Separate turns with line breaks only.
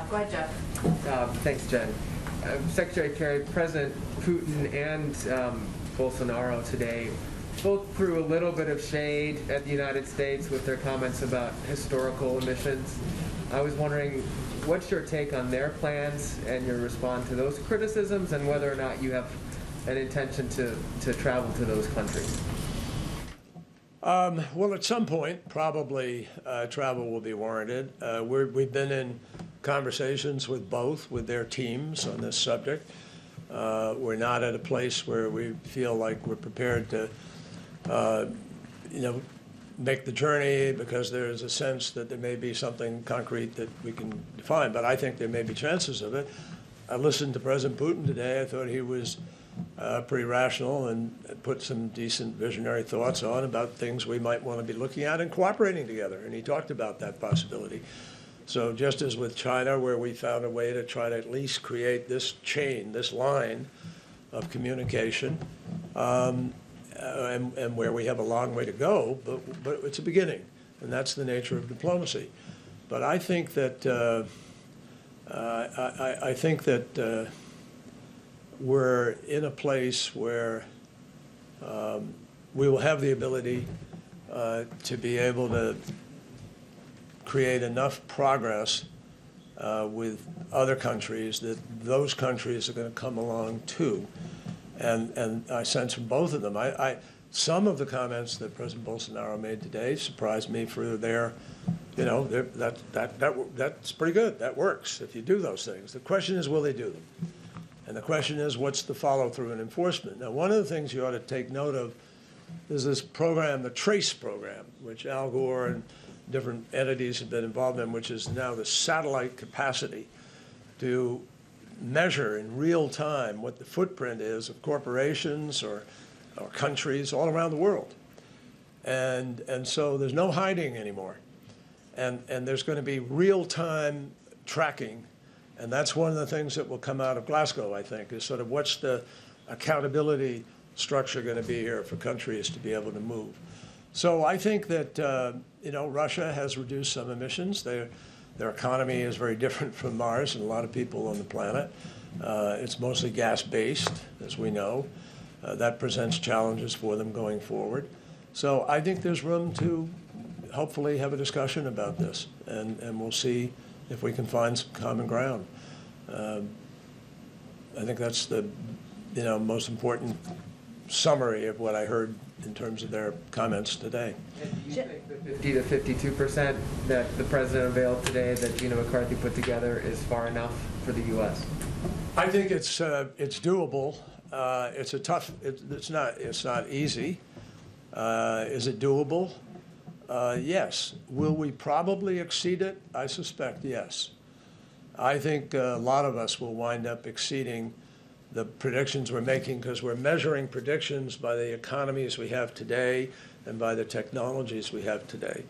Go ahead, Jeff.
Thanks, Jen. Secretary Kerry, President Putin and Bolsonaro today both threw a little bit of shade at the United States with their comments about historical emissions. I was wondering, what's your take on their plans and your response to those criticisms, and whether or not you have an intention to travel to those countries?
Well, at some point, probably travel will be warranted. We've been in conversations with both, with their teams on this subject. We're not at a place where we feel like we're prepared to, make the journey, because there's a sense that there may be something concrete that we can define. But I think there may be chances of it. I listened to President Putin today. I thought he was pretty rational and put some decent visionary thoughts on about things we might want to be looking at and cooperating together. And he talked about that possibility. So just as with China, where we found a way to try to at least create this chain, this line of communication, and where we have a long way to go, but it's a beginning, and that's the nature of diplomacy. But I think that we're in a place where we will have the ability to be able to create enough progress with other countries that those countries are going to come along too. And I sense from both of them, some of the comments that President Bolsonaro made today surprised me for their, that's pretty good. That works if you do those things. The question is, will they do them? And the question is, what's the follow-through and enforcement? Now, one of the things you ought to take note of is this program, the TRACE program, which Al Gore and different entities have been involved in, which is now the satellite capacity to measure in real time what the footprint is of corporations or countries all around the world. And so there's no hiding anymore. And there's going to be real-time tracking. And that's one of the things that will come out of Glasgow, I think, is sort of what's the accountability structure going to be here for countries to be able to move. So I think that, Russia has reduced some emissions. Their economy is very different from ours and a lot of people on the planet. It's mostly gas-based, as we know. That presents challenges for them going forward. So I think there's room to hopefully have a discussion about this, and we'll see if we can find some common ground. I think that's the most important summary of what I heard in terms of their comments today.
And do you think the 50 to 52% that the president unveiled today, that Gina McCarthy put together, is far enough for the U.S.?
I think it's doable. It's not easy. Is it doable? Yes. Will we probably exceed it? I suspect yes. I think a lot of us will wind up exceeding the predictions we're making, because we're measuring predictions by the economies we have today and by the technologies we have today.